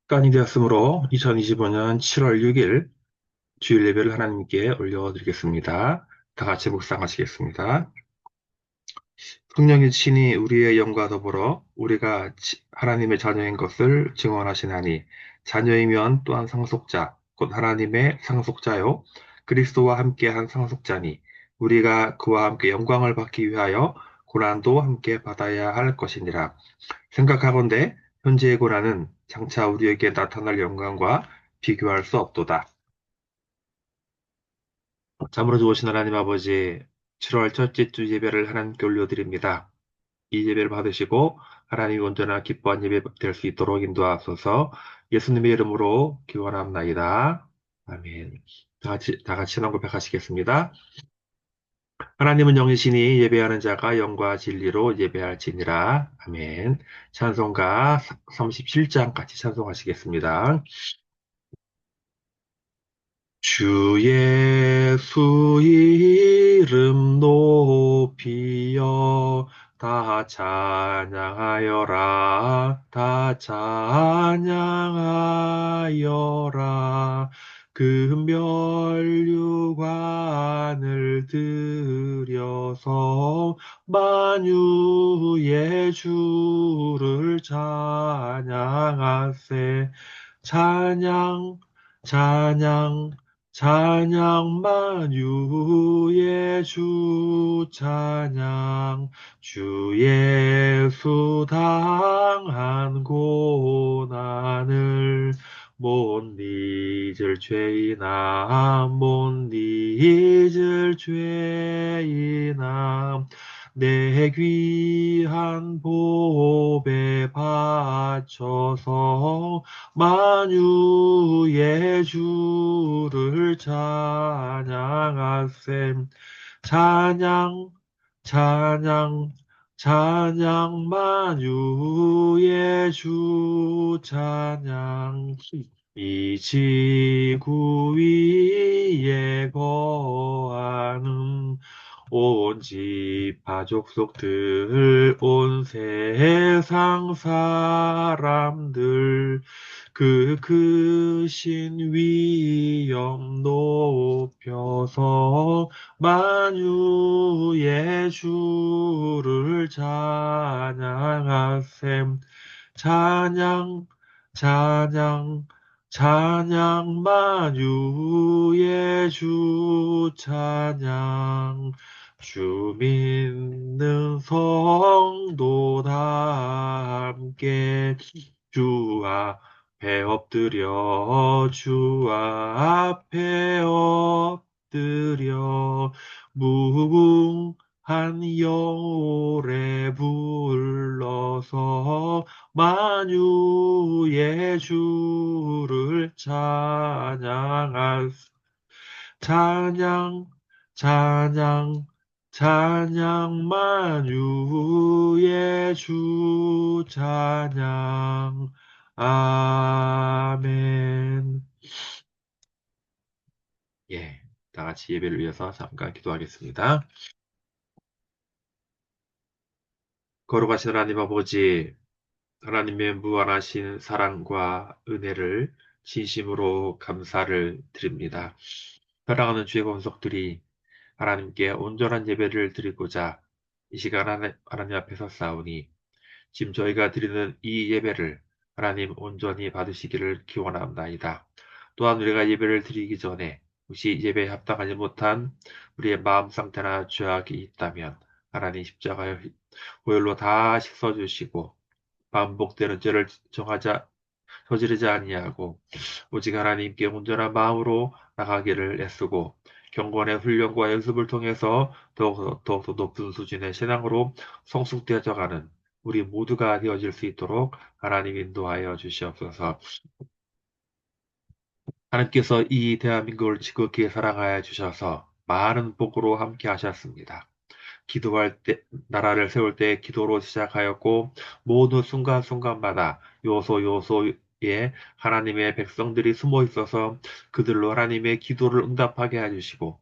습관이 되었으므로 2025년 7월 6일 주일 예배를 하나님께 올려드리겠습니다. 다 같이 묵상하시겠습니다. 성령의 친히 우리의 영과 더불어 우리가 하나님의 자녀인 것을 증언하시나니 자녀이면 또한 상속자, 곧 하나님의 상속자요 그리스도와 함께한 상속자니 우리가 그와 함께 영광을 받기 위하여 고난도 함께 받아야 할 것이니라. 생각하건대 현재의 고난은 장차 우리에게 나타날 영광과 비교할 수 없도다. 참으로 좋으신 하나님 아버지, 7월 첫째 주 예배를 하나님께 올려드립니다. 이 예배를 받으시고 하나님 온전한 기뻐한 예배 될 수 있도록 인도하소서. 예수님의 이름으로 기원합나이다. 아멘. 다 같이 신앙 고백하시겠습니다. 하나님은 영이시니 예배하는 자가 영과 진리로 예배할지니라. 아멘. 찬송가 37장 같이 찬송하시겠습니다. 주 예수 이름 높이여 다 찬양하여라 다 찬양하여라 금멸류관을 들여서 만유의 주를 찬양하세 찬양 찬양 찬양 만유의 주 찬양 주 예수 당한 고난을 못 잊을 죄인아 못 잊을 죄인아 내 귀한 보배 바쳐서 만유의 주를 찬양하세 찬양 찬양 찬양 만유의 주 찬양 이 지구 위에 거하는 온 지파 족속들 온 세상 사람들 그 크신 위엄 높여서 만유의 주를 찬양하셈 찬양 찬양 찬양 만유의 주 찬양 주 믿는 성도 다 함께 주 앞에 엎드려 주 앞에 엎드려 무궁한 영혼에 불러서 만유의 주를 찬양할 찬양 찬양 찬양 만유의 주 찬양 아멘. 예, 다 같이 예배를 위해서 잠깐 기도하겠습니다. 거룩하신 하나님 아버지, 하나님의 무한하신 사랑과 은혜를 진심으로 감사를 드립니다. 사랑하는 주의 권속들이 하나님께 온전한 예배를 드리고자 이 시간 하나님 앞에서 싸우니 지금 저희가 드리는 이 예배를 하나님 온전히 받으시기를 기원합니다. 또한 우리가 예배를 드리기 전에 혹시 예배에 합당하지 못한 우리의 마음 상태나 죄악이 있다면 하나님 십자가의 보혈로 다 씻어주시고 반복되는 죄를 저지르지 아니하고 오직 하나님께 온전한 마음으로 나가기를 애쓰고 경건의 훈련과 연습을 통해서 더욱더 높은 수준의 신앙으로 성숙되어져가는 우리 모두가 되어질 수 있도록 하나님 인도하여 주시옵소서. 하나님께서 이 대한민국을 지극히 사랑하여 주셔서 많은 복으로 함께 하셨습니다. 기도할 때, 나라를 세울 때 기도로 시작하였고, 모든 순간순간마다 요소요소에 하나님의 백성들이 숨어 있어서 그들로 하나님의 기도를 응답하게 해주시고,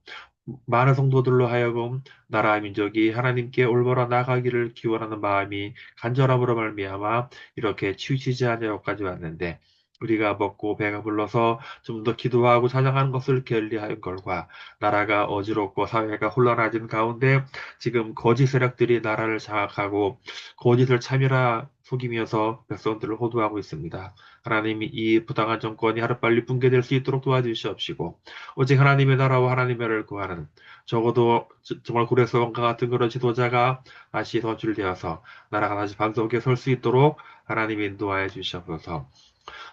많은 성도들로 하여금 나라 민족이 하나님께 올바로 나가기를 기원하는 마음이 간절함으로 말미암아 이렇게 치우치지 않은 여기까지 왔는데, 우리가 먹고 배가 불러서 좀 더 기도하고 찬양하는 것을 게을리하는 걸과 나라가 어지럽고 사회가 혼란해진 가운데 지금 거짓 세력들이 나라를 장악하고 거짓을 참여라 속이면서 백성들을 호도하고 있습니다. 하나님이 이 부당한 정권이 하루빨리 붕괴될 수 있도록 도와주시옵시고 오직 하나님의 나라와 하나님의 나라를 구하는 적어도 정말 구레소원과 같은 그런 지도자가 다시 선출되어서 나라가 다시 반석에 설 수 있도록 하나님이 인도하여 주시옵소서.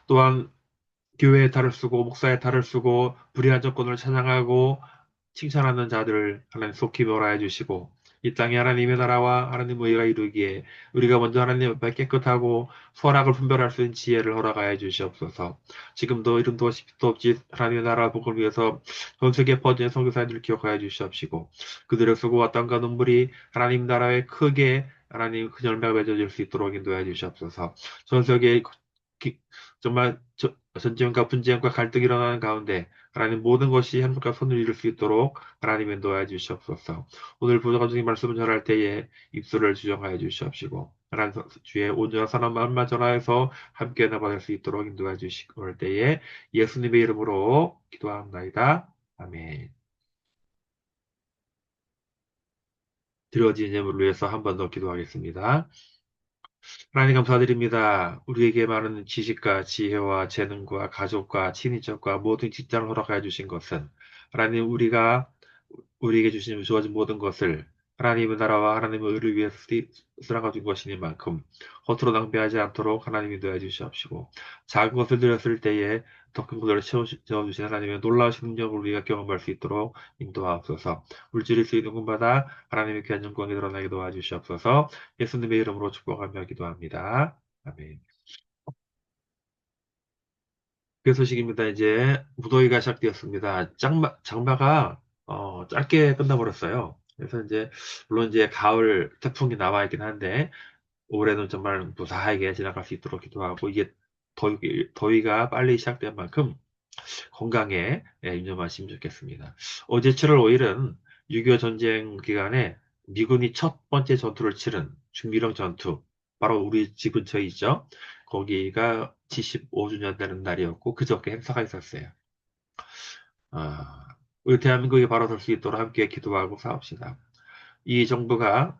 또한 교회의 탈을 쓰고 목사의 탈을 쓰고 불의한 정권을 찬양하고 칭찬하는 자들을 하나님 속히 멸하여 주시고 이 땅에 하나님의 나라와 하나님의 의가 이루기에 우리가 먼저 하나님 앞에 깨끗하고 선악을 분별할 수 있는 지혜를 허락하여 주시옵소서. 지금도 이름도 십도 없이 하나님의 나라 복을 위해서 전 세계에 퍼진 선교사님들 기억하여 주시옵시고 그들의 수고와 땀과 눈물이 하나님 나라에 크게 하나님 큰 열매가 맺어질 수 있도록 인도해 주시옵소서. 전 세계에 정말 전쟁과 분쟁과 갈등이 일어나는 가운데 하나님 모든 것이 한국과 손을 이룰 수 있도록 하나님 인도하여 주시옵소서. 오늘 부족한 중의 말씀을 전할 때에 입술을 주정하여 주시옵시고 하나님 주의 온전한 선한 마음만 전하여서 함께 나아갈 수 있도록 인도하여 주시고 때에 예수님의 이름으로 기도합니다. 아멘. 드려진 예물을 위해서 한 번 더 기도하겠습니다. 하나님 감사드립니다. 우리에게 많은 지식과 지혜와 재능과 가족과 친인척과 모든 직장을 허락하여 주신 것은 하나님 우리에게 주어진 모든 것을 하나님의 나라와 하나님의 의를 위해 쓰라가 준 것이니만큼 겉으로 낭비하지 않도록 하나님이 도와 주시옵시고 작은 것을 드렸을 때에 더 큰 것을 채워주신 하나님의 놀라우신 능력을 우리가 경험할 수 있도록 인도하옵소서. 물질이 쓰이는 곳마다 하나님의 귀한 영광이 드러나게 도와주시옵소서. 예수님의 이름으로 축복하며 기도합니다. 아멘. 그 소식입니다. 이제 무더위가 시작되었습니다. 장마가 짧게 끝나버렸어요. 그래서 이제 물론 이제 가을 태풍이 나와 있긴 한데 올해는 정말 무사하게 지나갈 수 있도록 기도하고 이게 더위가 빨리 시작된 만큼 건강에 유념하시면 좋겠습니다. 어제 7월 5일은 6.25 전쟁 기간에 미군이 첫 번째 전투를 치른 중미령 전투, 바로 우리 집 근처에 있죠. 거기가 75주년 되는 날이었고 그저께 행사가 있었어요. 우리 대한민국이 바로 설 수 있도록 함께 기도하고 싸웁시다. 이 정부가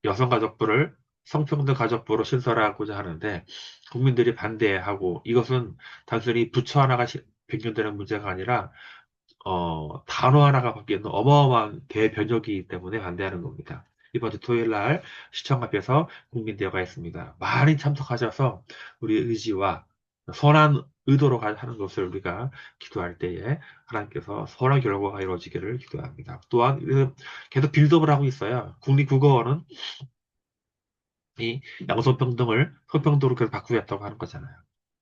여성가족부를 성평등 가족부로 신설하고자 하는데 국민들이 반대하고 이것은 단순히 부처 하나가 변경되는 문제가 아니라 단어 하나가 바뀌는 어마어마한 대변혁이기 때문에 반대하는 겁니다. 이번 주 토요일 날 시청 앞에서 국민대회가 있습니다. 많이 참석하셔서 우리 의지와 선한 의도로 하는 것을 우리가 기도할 때에 하나님께서 선한 결과가 이루어지기를 기도합니다. 또한 계속 빌드업을 하고 있어요. 국립국어원은 이 양성평등을 성평등으로 계속 바꾸겠다고 하는 거잖아요.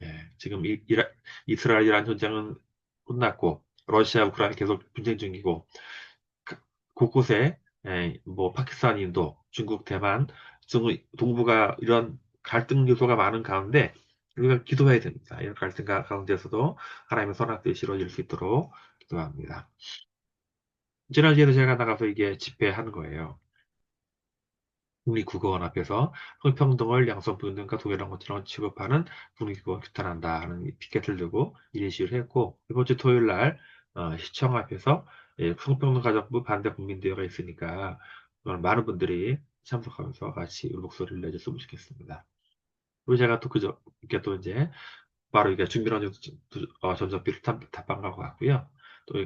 예, 지금 이스라엘 이란 전쟁은 끝났고 러시아 우크라이나 계속 분쟁 중이고 곳곳에 뭐 파키스탄, 인도, 중국, 대만 동부가 이런 갈등 요소가 많은 가운데 우리가 기도해야 됩니다. 이런 갈등 가운데서도 하나님의 선한 뜻이 이루어질 수 있도록 기도합니다. 지난주에도 제가 나가서 이게 집회하는 거예요. 국립국어원 앞에서 성평등을 양성평등과 동일한 것처럼 취급하는 국립국어원 규탄한다 하는 피켓을 들고 이례시를 했고 이번 주 토요일 날 시청 앞에서 성평등 가정부 반대 국민대회가 있으니까 많은 분들이 참석하면서 같이 우리 목소리를 내줬으면 좋겠습니다. 그리고 제가 또 이렇게 또 이제 바로 이게 중밀원 전적비를 탑방하고 왔고요. 또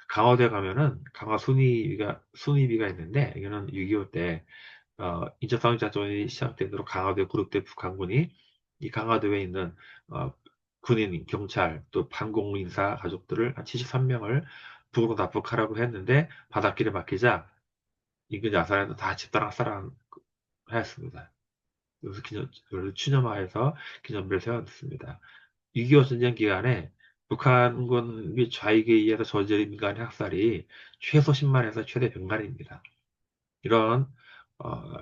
강화도에 가면은 강화 순위비가 있는데 이거는 6.25 때 인적사항 작전이 시작된 대로 강화도에 구력대 북한군이 이 강화도에 있는 어, 군인, 경찰, 또 반공 인사 가족들을 한 73명을 북으로 납북하라고 했는데 바닷길에 막히자 인근 야산에서 다 집단 학살하였습니다. 그래서 추념하여서 기념비를 세웠습니다. 6.25 전쟁 기간에 북한군 및 좌익에 의해서 저지른 민간 학살이 최소 10만에서 최대 100만입니다. 이런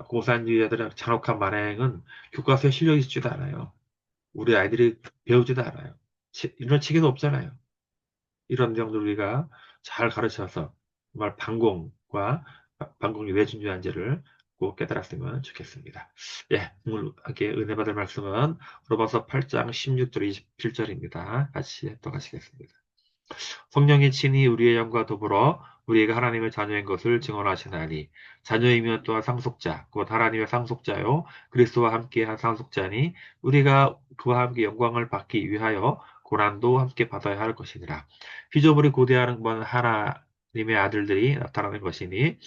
공산주의자들의 잔혹한 만행은 교과서에 실려 있지도 않아요. 우리 아이들이 배우지도 않아요. 이런 책에도 없잖아요. 이런 내용들 우리가 잘 가르쳐서 정말 반공과 반공의 외진주의한제를 듣고 깨달았으면 좋겠습니다. 예, 오늘 함께 은혜 받을 말씀은 로마서 8장 16절 27절입니다. 같이 또 가시겠습니다. 성령이 친히 우리의 영과 더불어 우리가 하나님의 자녀인 것을 증언하시나니 자녀이면 또한 상속자 곧 하나님의 상속자요 그리스도와 함께한 상속자니 우리가 그와 함께 영광을 받기 위하여 고난도 함께 받아야 할 것이니라. 피조물이 고대하는 건 하나님의 아들들이 나타나는 것이니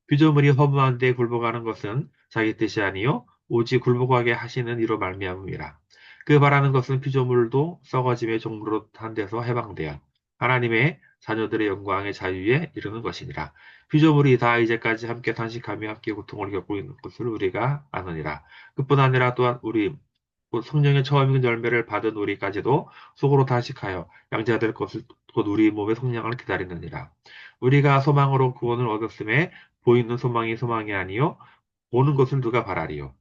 피조물이 허무한 데 굴복하는 것은 자기 뜻이 아니요 오직 굴복하게 하시는 이로 말미암음이라. 그 바라는 것은 피조물도 썩어짐의 종로로 한 데서 해방되어 하나님의 자녀들의 영광의 자유에 이르는 것이니라. 피조물이 다 이제까지 함께 탄식하며 함께 고통을 겪고 있는 것을 우리가 아느니라. 그뿐 아니라 또한 우리 곧 성령의 처음 익은 열매를 받은 우리까지도 속으로 탄식하여 양자가 될 것을 곧 우리 몸의 성령을 기다리느니라. 우리가 소망으로 구원을 얻었음에 보이는 소망이 소망이 아니요 보는 것을 누가 바라리요.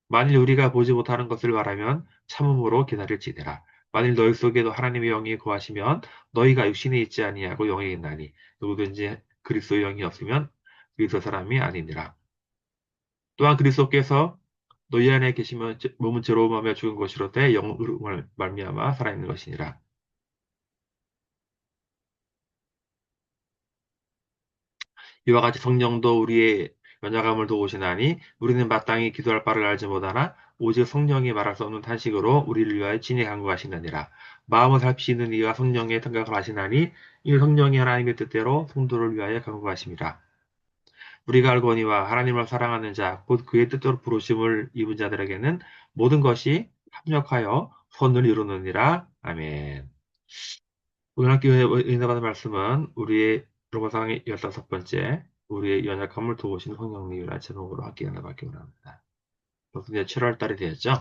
만일 우리가 보지 못하는 것을 바라면 참음으로 기다릴지니라. 만일 너희 속에도 하나님의 영이 거하시면 너희가 육신에 있지 아니하고 영에 있나니 누구든지 그리스도의 영이 없으면 그리스도 사람이 아니니라. 또한 그리스도께서 너희 안에 계시면 몸은 죄로운 마음에 죽은 것이로되 영을 말미암아 살아있는 것이니라. 이와 같이 성령도 우리의 연약함을 도우시나니 우리는 마땅히 기도할 바를 알지 못하나 오직 성령이 말할 수 없는 탄식으로 우리를 위하여 친히 간구하시느니라. 마음을 살피시는 이가 성령의 생각을 하시나니 이 성령이 하나님의 뜻대로 성도를 위하여 간구하십니다. 우리가 알거니와 하나님을 사랑하는 자, 곧 그의 뜻대로 부르심을 입은 자들에게는 모든 것이 합력하여 선을 이루느니라. 아멘. 오늘 학교에 은혜 받은 말씀은 우리의 로마상의 15번째 우리의 연약함을 도우신 성령님이라 제목으로 학기 은혜 받기 원합니다. 벌써 이제 7월 달이 되었죠?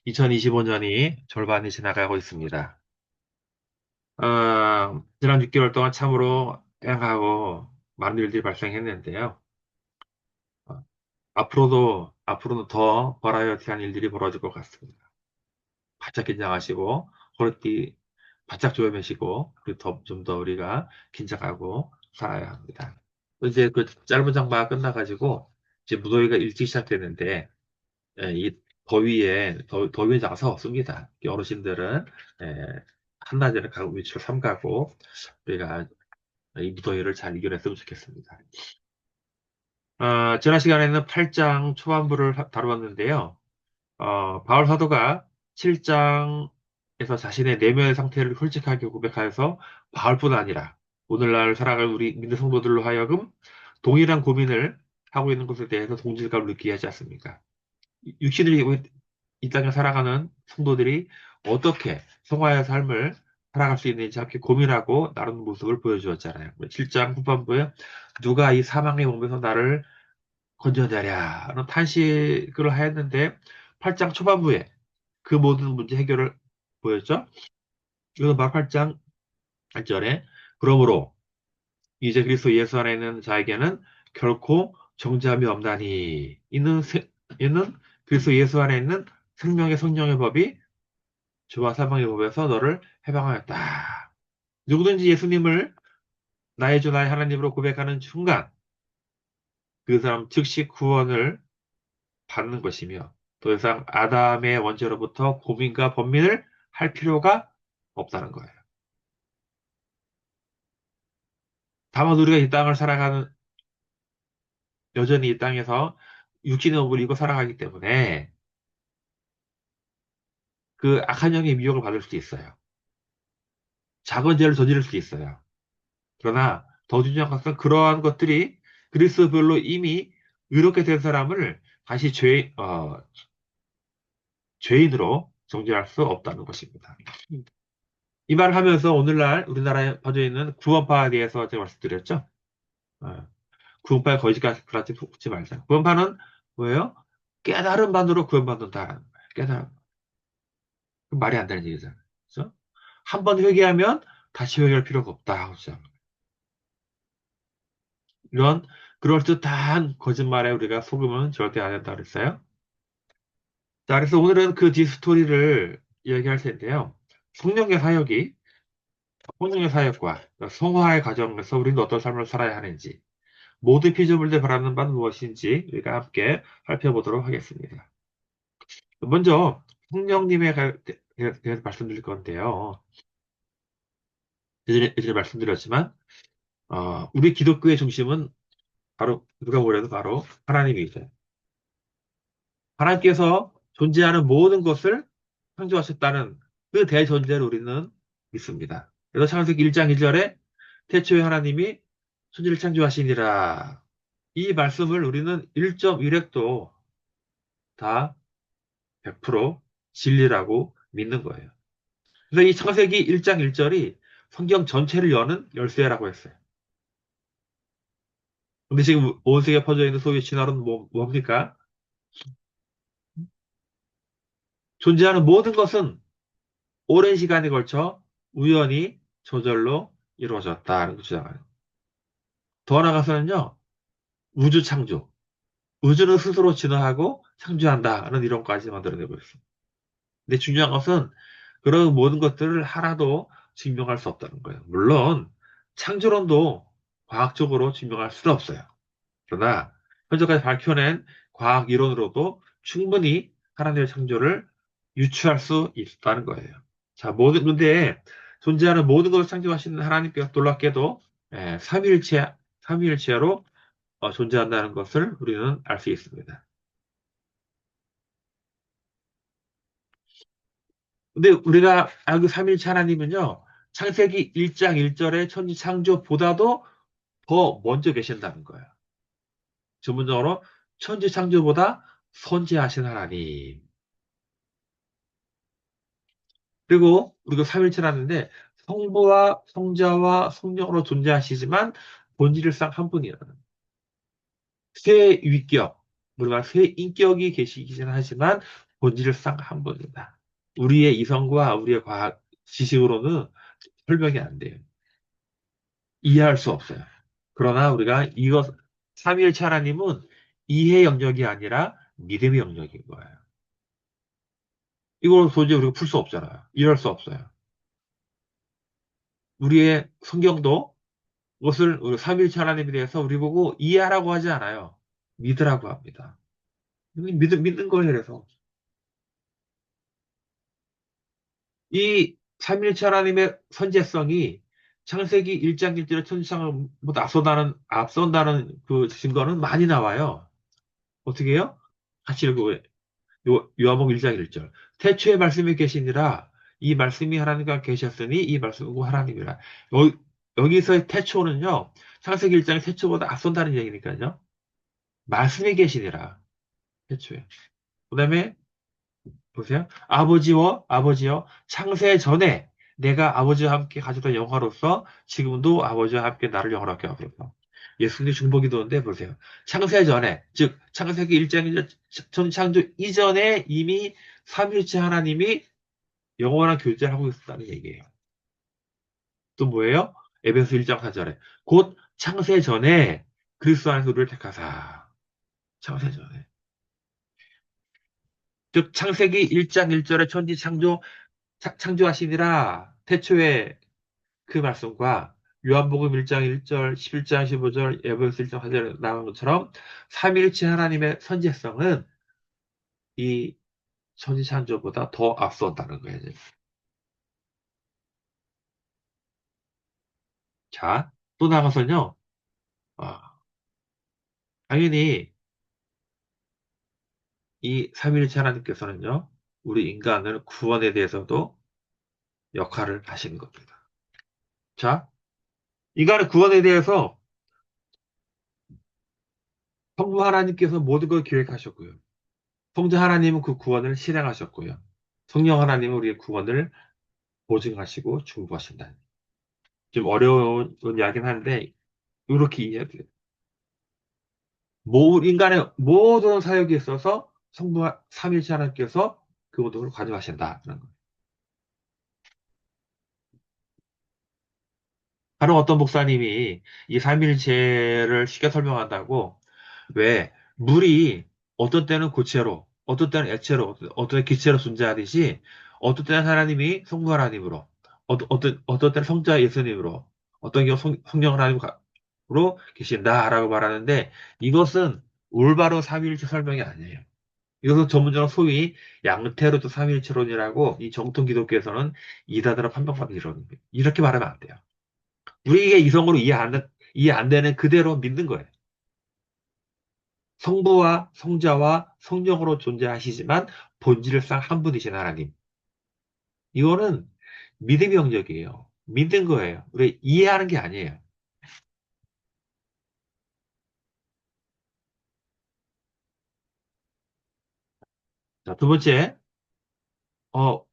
2025년이 절반이 지나가고 있습니다. 지난 6개월 동안 참으로 다양하고 많은 일들이 발생했는데요. 어, 앞으로는 더 버라이어티한 일들이 벌어질 것 같습니다. 바짝 긴장하시고 허리띠 바짝 조여매시고 그리고 좀 더 우리가 긴장하고 살아야 합니다. 이제 그 짧은 장마가 끝나가지고 이제 무더위가 일찍 시작되는데 이 더위에 장사 없습니다. 어르신들은 예, 한낮에는 가고 외출 삼가고 우리가 이 무더위를 잘 이겨냈으면 좋겠습니다. 지난 시간에는 8장 초반부를 다루었는데요. 바울 사도가 7장에서 자신의 내면의 상태를 솔직하게 고백하여서 바울뿐 아니라 오늘날 살아갈 우리 믿는 성도들로 하여금 동일한 고민을 하고 있는 것에 대해서 동질감을 느끼게 하지 않습니까? 육신을 이 땅에 살아가는 성도들이 어떻게 성화의 삶을 살아갈 수 있는지 함께 고민하고 나르는 모습을 보여주었잖아요. 7장 후반부에 누가 이 사망의 몸에서 나를 건져내랴는 탄식을 하였는데 8장 초반부에 그 모든 문제 해결을 보였죠. 이것은 막 8장 1절에 그러므로 이제 그리스도 예수 안에 있는 자에게는 결코 정죄함이 없나니 이는 그리스도 예수 안에 있는 생명의 성령의 법이 죄와 사망의 법에서 너를 해방하였다. 누구든지 예수님을 나의 주 나의 하나님으로 고백하는 순간 그 사람 즉시 구원을 받는 것이며 더 이상 아담의 원죄로부터 고민과 번민을 할 필요가 없다는 거예요. 다만 우리가 이 땅을 살아가는 여전히 이 땅에서 육신의 옷을 입고 살아가기 때문에 그 악한 영의 미혹을 받을 수 있어요. 작은 죄를 저지를 수 있어요. 그러나 더 중요한 것은 그러한 것들이 그리스도별로 이미 의롭게 된 사람을 다시 죄인으로 정죄할 수 없다는 것입니다. 이 말을 하면서 오늘날 우리나라에 퍼져 있는 구원파에 대해서 제가 말씀드렸죠. 어, 구원파에 거짓같이 속지 말자. 구원파는 뭐예요? 깨달은 반으로 구원받는다라는 거예요. 깨달은. 말이 안 되는 얘기잖아요. 그죠? 한 번 회개하면 다시 회개할 필요가 없다. 그죠? 이런 그럴듯한 거짓말에 우리가 속으면 절대 안 된다 그랬어요. 자, 그래서 오늘은 그 뒤스토리를 이야기할 텐데요. 성령의 사역이 성령의 사역과 성화의 과정에서 우리는 어떤 삶을 살아야 하는지, 모든 피조물들 바라는 바는 무엇인지 우리가 함께 살펴보도록 하겠습니다. 먼저 성령님에 대해서 말씀드릴 건데요. 예전에 말씀드렸지만 우리 기독교의 중심은 바로 누가 보려도 바로 하나님이죠. 하나님께서 존재하는 모든 것을 창조하셨다는 그 대전제를 우리는 믿습니다. 그래서 창세기 1장 1절에 태초에 하나님이 천지를 창조하시니라. 이 말씀을 우리는 1.1획도 다 100% 진리라고 믿는 거예요. 그래서 이 창세기 1장 1절이 성경 전체를 여는 열쇠라고 했어요. 근데 지금 온 세계에 퍼져 있는 소위 진화론 뭡니까? 존재하는 모든 것은 오랜 시간에 걸쳐 우연히 저절로 이루어졌다는 걸 주장해요. 더 나아가서는요, 우주 창조. 우주는 스스로 진화하고 창조한다는 이론까지 만들어내고 있습니다. 근데 중요한 것은 그런 모든 것들을 하나도 증명할 수 없다는 거예요. 물론 창조론도 과학적으로 증명할 수는 없어요. 그러나 현재까지 밝혀낸 과학 이론으로도 충분히 하나님의 창조를 유추할 수 있다는 거예요. 자, 근데 존재하는 모든 것을 창조하시는 하나님께서 놀랍게도 삼위일체로 존재한다는 것을 우리는 알 수 있습니다. 근데 우리가 알고 삼위일체 하나님은요, 창세기 1장 1절의 천지 창조보다도 더 먼저 계신다는 거예요. 전문적으로 천지 창조보다 선지하신 하나님. 그리고 우리가 삼일체라는데 성부와 성자와 성령으로 존재하시지만 본질상 한 분이라는 세 위격, 우리가 세 인격이 계시기는 하지만 본질상 한 분이다. 우리의 이성과 우리의 과학 지식으로는 설명이 안 돼요. 이해할 수 없어요. 그러나 우리가 이것 삼위일체 하나님은 이해 영역이 아니라 믿음의 영역인 거예요. 이걸 도저히 우리가 풀 수 없잖아요. 이해할 수 없어요. 우리의 성경도 그것을 우리 삼위일체 하나님에 대해서 우리 보고 이해하라고 하지 않아요. 믿으라고 합니다. 믿는 거예요, 그래서. 이 삼위일체 하나님의 선제성이 창세기 1장 1절의 천지창을 보다 앞선다는 그 증거는 많이 나와요. 어떻게 해요? 같이 읽어요. 요한복음 1장 1절. 태초에 말씀이 계시니라. 이 말씀이 하나님과 계셨으니 이 말씀은 하나님이라. 여기서의 태초는요. 창세기 1장의 태초보다 앞선다는 얘기니까요. 말씀이 계시니라. 태초에. 그 다음에 보세요. 아버지여 창세 전에 내가 아버지와 함께 가졌던 영화로서 지금도 아버지와 함께 나를 영화롭게 하소서. 예수님 중보기도인데 보세요. 창세 전에 즉 창세기 1장 전 창조 이전에 이미 삼위일체 하나님이 영원한 교제를 하고 있었다는 얘기예요. 또 뭐예요? 에베소 1장 4절에 곧 창세 전에 그리스도 안에서 우리를 택하사. 창세 전에. 즉 창세기 1장 1절에 천지 창조하시니라 태초에 그 말씀과 요한복음 1장 1절, 11장 15절, 에베소 1장 4절에 나온 것처럼 삼위일체 하나님의 선지성은 이 천지 창조보다 더 앞선다는 거예요. 자, 또 나가서는요. 아, 당연히 이 삼위일체 하나님께서는요. 우리 인간을 구원에 대해서도 역할을 하시는 겁니다. 자, 인간의 구원에 대해서 성부 하나님께서 모든 걸 계획하셨고요. 성자 하나님은 그 구원을 실행하셨고요. 성령 하나님은 우리의 구원을 보증하시고 중보하신다. 좀 어려운 이야기긴 한데 이렇게 이해해도 돼요. 인간의 모든 사역에 있어서 성부 삼일체 하나님께서 그 모든 걸 관여하신다. 바로 어떤 목사님이 이 삼일체를 쉽게 설명한다고 왜 물이 어떤 때는 고체로, 어떤 때는 액체로, 어떤 때는 기체로 존재하듯이 어떤 때는 하나님이 성부 하나님으로, 어떤 때는 성자 예수님으로, 어떤 경우 성령 하나님 계신다라고 말하는데 이것은 올바로 삼위일체 설명이 아니에요. 이것은 전문적으로 소위 양태로도 삼위일체론이라고 이 정통 기독교에서는 이단으로 판명받는 이론입니다. 이렇게 말하면 안 돼요. 우리에게 이성으로 이해 안 되는 그대로 믿는 거예요. 성부와 성자와 성령으로 존재하시지만 본질상 한 분이신 하나님. 이거는 믿음의 영역이에요. 믿는 거예요. 우리 이해하는 게 아니에요. 자, 두 번째, 어,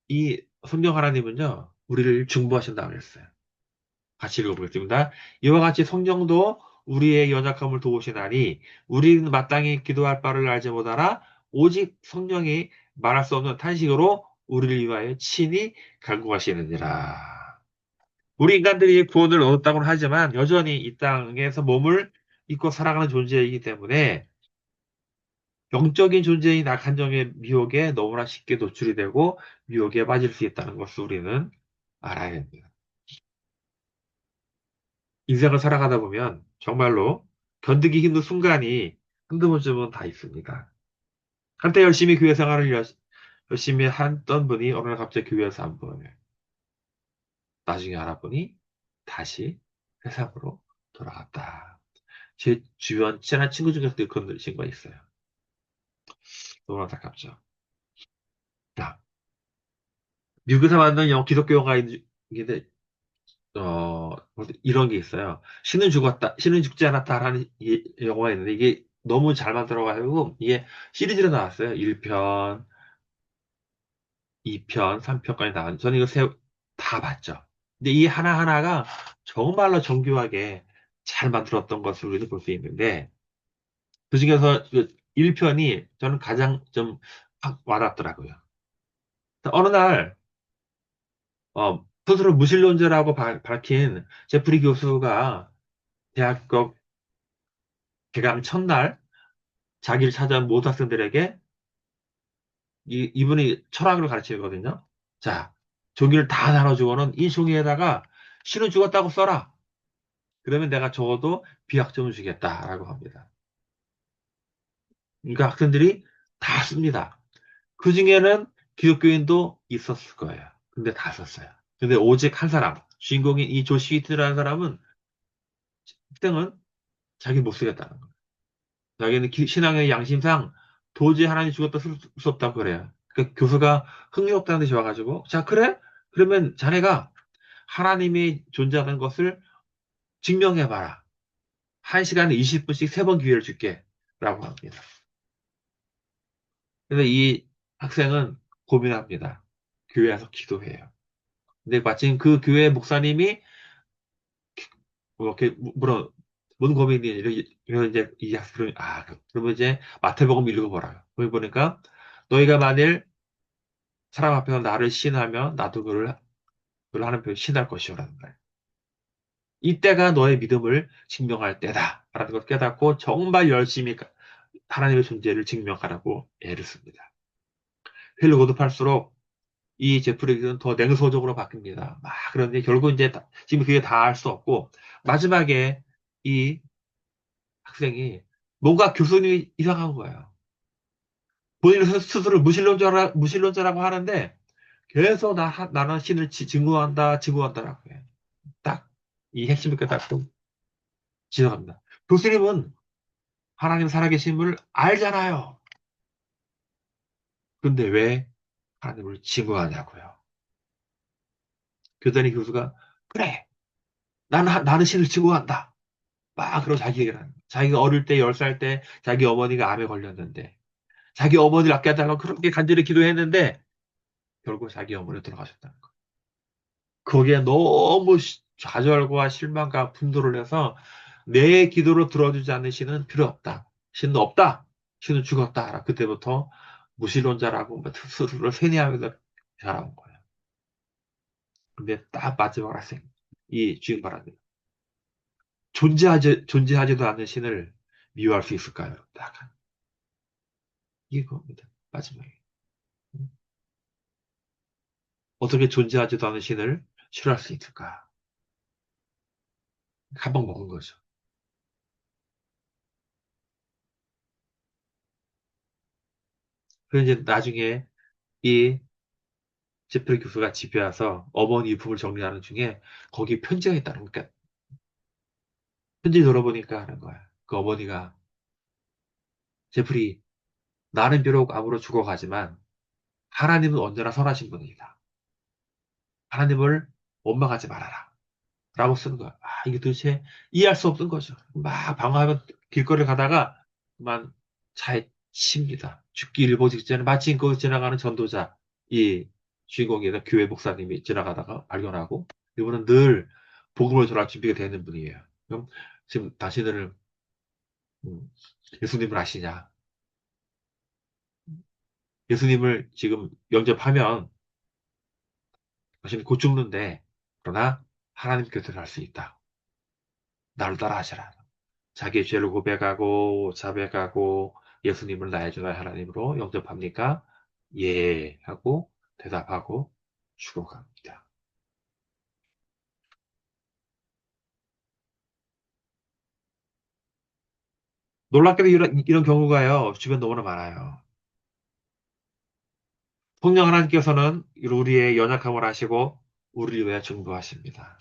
이 성령 하나님은요, 우리를 중보하신다고 그랬어요. 같이 읽어보겠습니다. 이와 같이 성령도 우리의 연약함을 도우시나니 우리는 마땅히 기도할 바를 알지 못하나 오직 성령이 말할 수 없는 탄식으로 우리를 위하여 친히 간구하시느니라. 우리 인간들이 구원을 얻었다고는 하지만 여전히 이 땅에서 몸을 입고 살아가는 존재이기 때문에 영적인 존재인 악한 점의 미혹에 너무나 쉽게 노출이 되고 미혹에 빠질 수 있다는 것을 우리는 알아야 됩니다. 인생을 살아가다 보면 정말로 견디기 힘든 순간이 한두 번쯤은 다 있습니다. 한때 열심히 교회 생활을 열심히 했던 분이 어느 날 갑자기 교회에서 한 번, 나중에 알아보니 다시 세상으로 돌아갔다. 제 주변 친한 친구 중에서도 그런 친구가 있어요. 너무 안타깝죠. 자, 미국에서 만든 기독교 영화인데, 이런 게 있어요. 신은 죽었다, 신은 죽지 않았다라는 영화가 있는데, 이게 너무 잘 만들어가지고, 이게 시리즈로 나왔어요. 1편, 2편, 3편까지 나왔는데, 저는 이거 다 봤죠. 근데 이 하나하나가 정말로 정교하게 잘 만들었던 것을 우리는 볼 수 있는데, 그 중에서 1편이 저는 가장 좀 확 와닿더라고요. 어느 날, 스스로 무신론자라고 밝힌 제프리 교수가 대학교 개강 첫날 자기를 찾아온 모든 학생들에게 이분이 철학을 가르치거든요. 자, 종이를 다 나눠주고는 이 종이에다가 신은 죽었다고 써라. 그러면 내가 적어도 비학점을 주겠다라고 합니다. 그러니까 학생들이 다 씁니다. 그 중에는 기독교인도 있었을 거예요. 근데 다 썼어요. 근데 오직 한 사람, 주인공인 이 조시 히트라는 사람은 학생은 자기 못 쓰겠다는 거예요. 자기는 신앙의 양심상 도저히 하나님 죽었다 쓸 수 없다고 그래요. 그 교수가 흥미롭다는 듯이 와가지고, 자, 그래? 그러면 자네가 하나님이 존재하는 것을 증명해봐라. 1시간에 20분씩 3번 기회를 줄게. 라고 합니다. 그래서 이 학생은 고민합니다. 교회에서 기도해요. 근데 마침 그 교회 목사님이 뭐 이렇게 뭔 고민이 이런 이제 이 학생은 그러면 이제 마태복음 읽어보라요. 거기 보니까 너희가 만일 사람 앞에서 나를 신하면 나도 그를 하는 표현 신할 것이오라는 거예요. 이때가 너의 믿음을 증명할 때다. 라는 걸 깨닫고 정말 열심히 하나님의 존재를 증명하라고 애를 씁니다. 회를 거듭할수록 이 제프리는 더 냉소적으로 바뀝니다. 그런데 결국 이제 지금 그게 다 할 수 없고 마지막에 이 학생이 뭔가 교수님이 이상한 거예요. 본인 스스로 무신론자라고 하는데 계속 나는 신을 증오한다, 증오한다라고 해요. 딱 이 핵심을 깨닫고 지나갑니다. 교수님은 하나님 살아계심을 알잖아요. 근데 왜 하나님을 증오하냐고요. 그랬더니 교수가 그래, 나는 신을 증오한다. 그러고 자기 얘기를 하는 거예요. 자기가 어릴 때 10살 때 자기 어머니가 암에 걸렸는데 자기 어머니를 아껴 달라고 그렇게 간절히 기도했는데 결국 자기 어머니 돌아가셨다는 거예요. 거기에 너무 좌절과 실망과 분노를 해서 내 기도를 들어주지 않는 신은 필요 없다. 신은 없다. 신은 죽었다. 그때부터 무신론자라고 스스로를 세뇌하면서 자라온 거예요. 근데 딱 마지막 학생, 이 주인 말합니다. 존재하지도 않는 신을 미워할 수 있을까요? 딱 이겁니다. 마지막에. 어떻게 존재하지도 않은 신을 싫어할 수 있을까? 한 방 먹은 거죠. 그래서 이제 나중에 이 제프리 교수가 집에 와서 어머니 유품을 정리하는 중에 거기 편지가 있다는 거니까 편지 들어보니까 하는 거야. 그 어머니가 제프리 나는 비록 암으로 죽어가지만 하나님은 언제나 선하신 분이다. 하나님을 원망하지 말아라. 라고 쓰는 거야. 아, 이게 도대체 이해할 수 없는 거죠. 막 방황하면 길거리를 가다가 그만 차에 칩니다. 죽기 일보 직전에 마침 거기 지나가는 전도자, 이 주인공이나 교회 목사님이 지나가다가 발견하고 이분은 늘 복음을 전할 준비가 되는 분이에요. 그럼 지금 당신들은 음, 예수님을 아시냐? 예수님을 지금 영접하면 당신은 곧 죽는데 그러나 하나님께서 할 수 있다. 나를 따라하시라. 자기의 죄를 고백하고 자백하고 예수님을 나의 주 나의 하나님으로 영접합니까? 예 하고 대답하고 죽어갑니다. 놀랍게도 이런 경우가요 주변 너무나 많아요. 성령 하나님께서는 우리의 연약함을 아시고 우리를 위해 중보하십니다.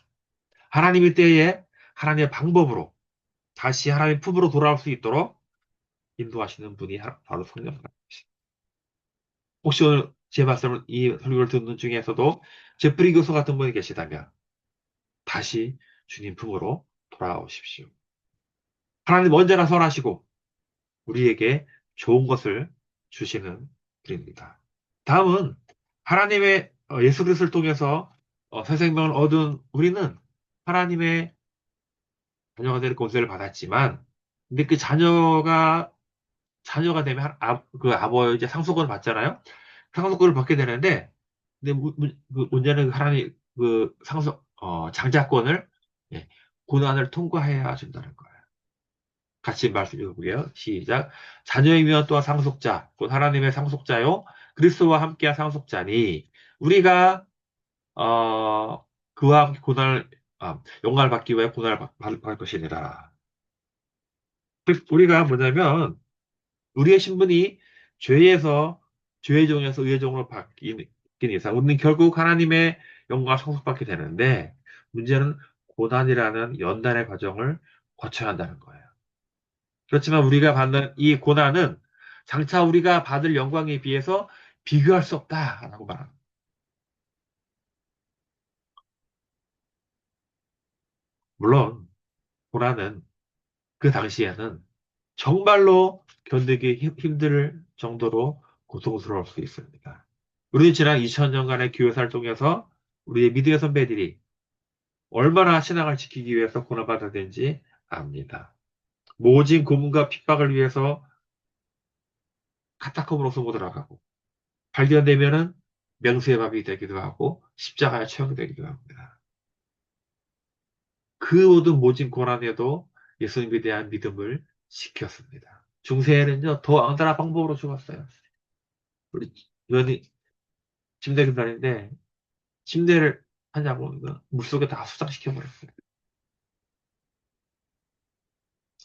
하나님의 때에 하나님의 방법으로 다시 하나님 품으로 돌아올 수 있도록 인도하시는 분이 바로 성령 하나님이십니다. 혹시 오늘 제 말씀을 이 설교를 듣는 중에서도 제프리 교수 같은 분이 계시다면 다시 주님 품으로 돌아오십시오. 하나님 언제나 선하시고 우리에게 좋은 것을 주시는 분입니다. 다음은 하나님의 예수 그리스도를 통해서 새 생명을 얻은 우리는 하나님의 자녀가 될 권세를 받았지만 근데 그 자녀가 되면 그 아버지 상속권을 받잖아요. 상속권을 받게 되는데 근데 그 문제는 하나님 그 장자권을 예, 고난을 통과해야 준다는 거예요. 같이 말씀 읽어보게요. 시작. 자녀이면 또한 상속자, 곧 하나님의 상속자요. 그리스도와 함께한 상속자니 우리가 그와 함께 영광을 받기 위해 고난을 받을 것이니라. 우리가 뭐냐면 우리의 신분이 죄에서 죄의 종에서 의의 종으로 바뀌는 이상 우리는 결국 하나님의 영광을 상속받게 되는데 문제는 고난이라는 연단의 과정을 거쳐야 한다는 거예요. 그렇지만 우리가 받는 이 고난은 장차 우리가 받을 영광에 비해서 비교할 수 없다라고 말합니다. 물론 고난은 그 당시에는 정말로 견디기 힘들 정도로 고통스러울 수 있습니다. 우리 지난 2000년간의 교회사를 통해서 우리의 믿음의 선배들이 얼마나 신앙을 지키기 위해서 고난받았는지 압니다. 모진 고문과 핍박을 위해서 카타콤으로 못 들어가고 발견되면은 명수의 밥이 되기도 하고 십자가에 처형되기도 합니다. 그 모든 모진 고난에도 예수님에 대한 믿음을 지켰습니다. 중세에는요 더 악랄한 방법으로 죽었어요. 우리 의원이 침대 금단인데 침대를 하냐고 물속에 다 수장시켜버렸어요.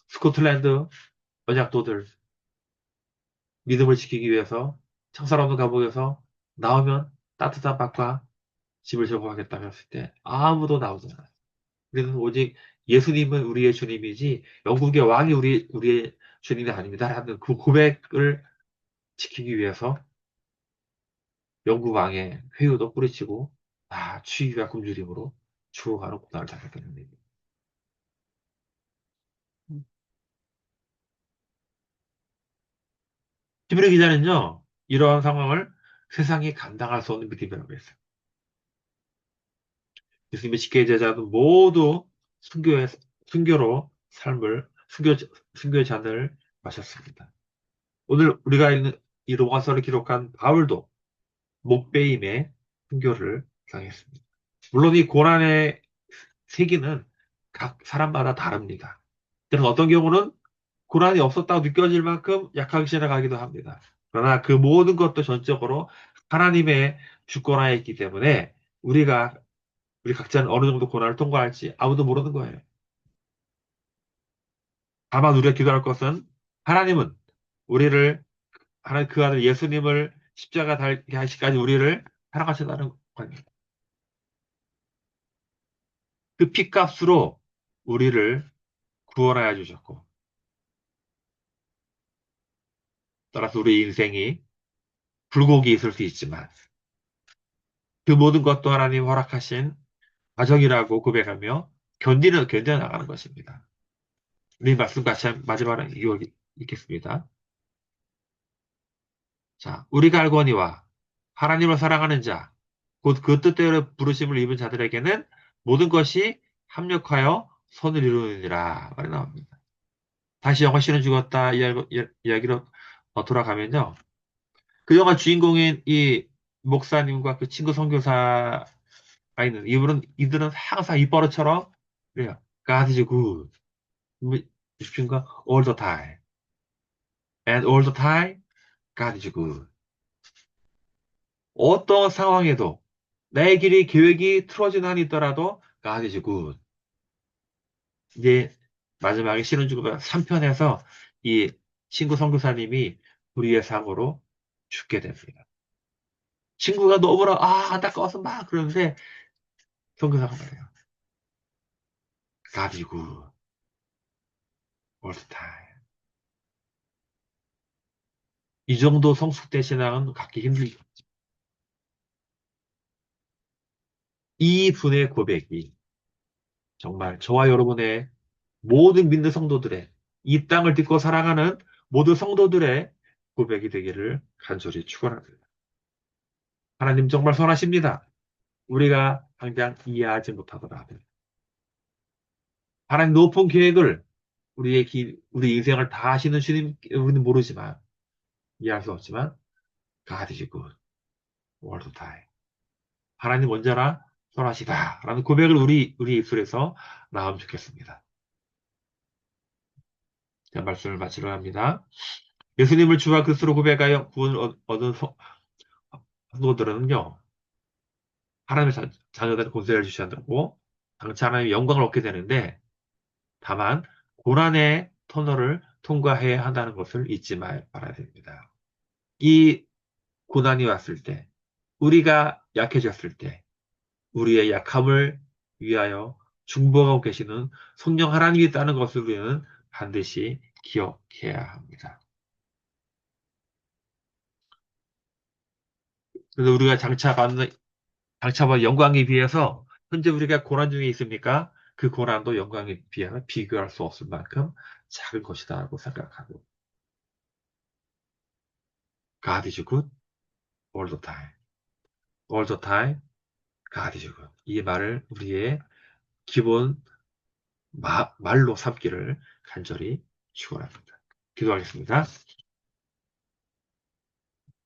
스코틀랜드 언약도들 믿음을 지키기 위해서 창살 없는 감옥에서 나오면 따뜻한 밥과 집을 제공하겠다고 했을 때 아무도 나오지 않아요. 우리는 오직 예수님은 우리의 주님이지 영국의 왕이 우리의 주님이 아닙니다라는 그 고백을 지키기 위해서 영국 왕의 회유도 뿌리치고 추위와 굶주림으로 죽어가는 고난을 당했다는 얘기입니다. 김일희 기자는요, 이러한 상황을 세상이 감당할 수 없는 믿음이라고 했어요. 예수님의 직계 제자도 모두 순교의, 순교로 순교의 잔을 마셨습니다. 오늘 우리가 읽는 이 로마서를 기록한 바울도 목베임에 순교를 당했습니다. 물론 이 고난의 세기는 각 사람마다 다릅니다. 그래서 어떤 경우는 고난이 없었다고 느껴질 만큼 약하게 지나가기도 합니다. 그러나 그 모든 것도 전적으로 하나님의 주권하에 있기 때문에 우리 각자는 어느 정도 고난을 통과할지 아무도 모르는 거예요. 다만 우리가 기도할 것은 하나님은 우리를 하나님 그 아들 예수님을 십자가 달게 하시기까지 우리를 사랑하신다는 거예요. 그 피값으로 우리를 구원하여 주셨고 따라서 우리 인생이 굴곡이 있을 수 있지만 그 모든 것도 하나님 허락하신 과정이라고 고백하며 견뎌나가는 것입니다. 우리 말씀 같이 마지막으로 읽겠습니다. 자, 우리가 알거니와 하나님을 사랑하는 자, 곧 그 뜻대로 부르심을 입은 자들에게는 모든 것이 합력하여 선을 이루느니라 말이 나옵니다. 다시 영화 씨는 죽었다 이야기로 돌아가면요. 그 영화 주인공인 이 목사님과 그 친구 선교사가 있는 이들은 항상 입버릇처럼 그래요. God is good. 싶은가? All the time. And all the time, God is good. 어떤 상황에도 내 길이 계획이 틀어진 한이 있더라도 God is good. 이제 마지막에 신혼주가 3편에서 이 친구 선교사님이 불의의 사고로 죽게 됩니다. 친구가 너무나 안타까워서 막 그러는데 선교사가 말해요. God is good all the time. 이 정도 성숙된 신앙은 갖기 힘들죠. 이 분의 고백이 정말 저와 여러분의 모든 믿는 성도들의 이 땅을 딛고 살아가는 모든 성도들의 고백이 되기를 간절히 축원합니다. 하나님 정말 선하십니다. 우리가 당장 이해하지 못하더라도 하나님 높은 계획을 우리 인생을 다 하시는 주님 우리는 모르지만 이해할 수 없지만 God is good all the time. 하나님 언제나 선하시다라는 고백을 우리 입술에서 나오면 좋겠습니다. 자, 말씀을 마치려 합니다. 예수님을 주와 그리스도로 고백하여 구원을 얻은 성도들은요, 하나님의 자녀들은 권세를 주시고, 장차 하나님의 영광을 얻게 되는데, 다만, 고난의 터널을 통과해야 한다는 것을 잊지 말아야 됩니다. 이 고난이 왔을 때, 우리가 약해졌을 때, 우리의 약함을 위하여 중보하고 계시는 성령 하나님이 있다는 것을 우리는 반드시 기억해야 합니다. 그래서 우리가 장차와 영광에 비해서 현재 우리가 고난 중에 있습니까? 그 고난도 영광에 비하면 비교할 수 없을 만큼 작은 것이다라고 생각하고 God is good all the time. all the time God is good. 이 말을 우리의 기본 말로 삼기를 간절히 축원합니다. 기도하겠습니다.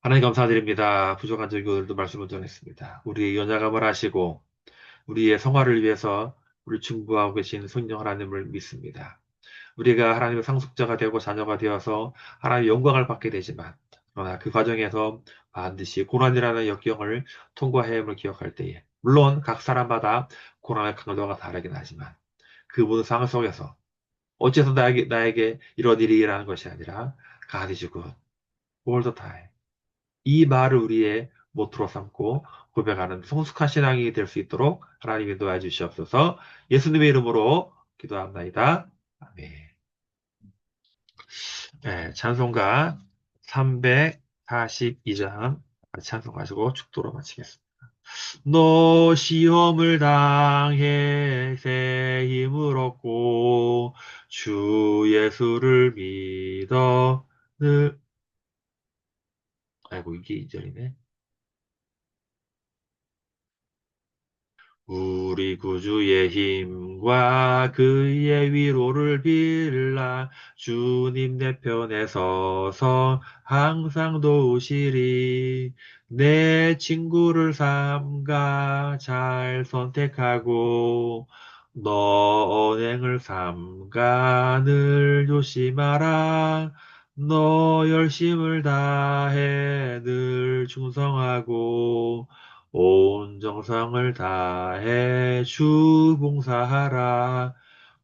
하나님 감사드립니다. 부족한 저희 오늘도 말씀을 전했습니다. 우리의 연약함을 아시고 우리의 성화를 위해서 우리 중보하고 계신 성령 하나님을 믿습니다. 우리가 하나님의 상속자가 되고 자녀가 되어서 하나님의 영광을 받게 되지만 그러나 그 과정에서 반드시 고난이라는 역경을 통과해야 함을 기억할 때에 물론 각 사람마다 고난의 강도가 다르긴 하지만 그 모든 상황 속에서 어째서 나에게 이런 일이 일어나는 것이 아니라 God is good all the time. 이 말을 우리의 모토로 삼고 고백하는 성숙한 신앙이 될 수 있도록 하나님이 도와주시옵소서. 예수님의 이름으로 기도합나이다. 아멘. 네, 찬송가 342장 찬송가지고 축도로 마치겠습니다. 너 시험을 당해 새 힘을 얻고 주 예수를 믿어 늘 아이고 이게 2절이네. 우리 구주의 힘과 그의 위로를 빌라 주님 내 편에 서서 항상 도우시리 내 친구를 삼가 잘 선택하고 너 언행을 삼가 늘 조심하라 너 열심을 다해 늘 충성하고 온 정성을 다해 주 봉사하라.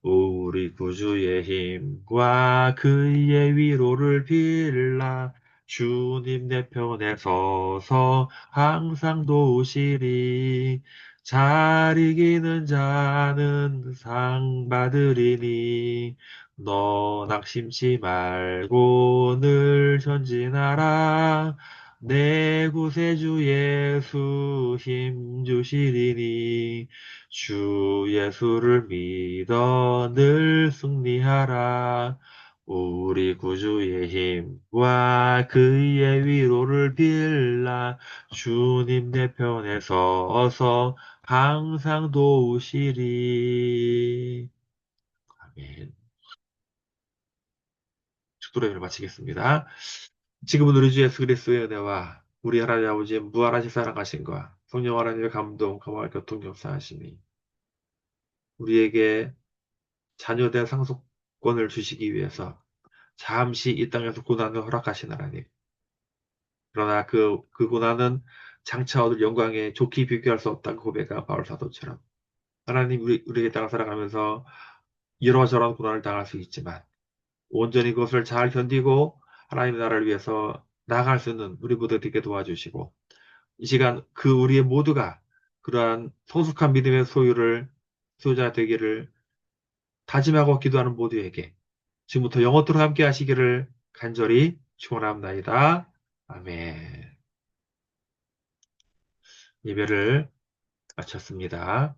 우리 구주의 힘과 그의 위로를 빌라. 주님 내 편에 서서 항상 도우시리. 잘 이기는 자는 상 받으리니. 너 낙심치 말고 늘 전진하라. 내 구세주 예수 힘 주시리니. 주 예수를 믿어 늘 승리하라. 우리 구주의 힘과 그의 위로를 빌라. 주님 내 편에 서서 항상 도우시리. 아멘. 축도로 예배를 마치겠습니다. 지금은 우리 주 예수 그리스도의 은혜와 우리 하나님 아버지의 무한하신 사랑하심과 성령 하나님의 감동, 감화, 교통, 역사하시니 우리에게 자녀된 상속권을 주시기 위해서 잠시 이 땅에서 고난을 허락하신 하나님. 그러나 그 고난은 장차 얻을 영광에 좋게 비교할 수 없다고 고백한 바울 사도처럼 하나님 우리에게 땅을 살아가면서 이러저러한 고난을 당할 수 있지만 온전히 그것을 잘 견디고 하나님의 나라를 위해서 나아갈 수 있는 우리 모두 되게 도와주시고 이 시간 그 우리의 모두가 그러한 성숙한 믿음의 소유자 되기를 다짐하고 기도하는 모두에게 지금부터 영원토록 함께 하시기를 간절히 축원합니다. 아멘. 예배를 마쳤습니다.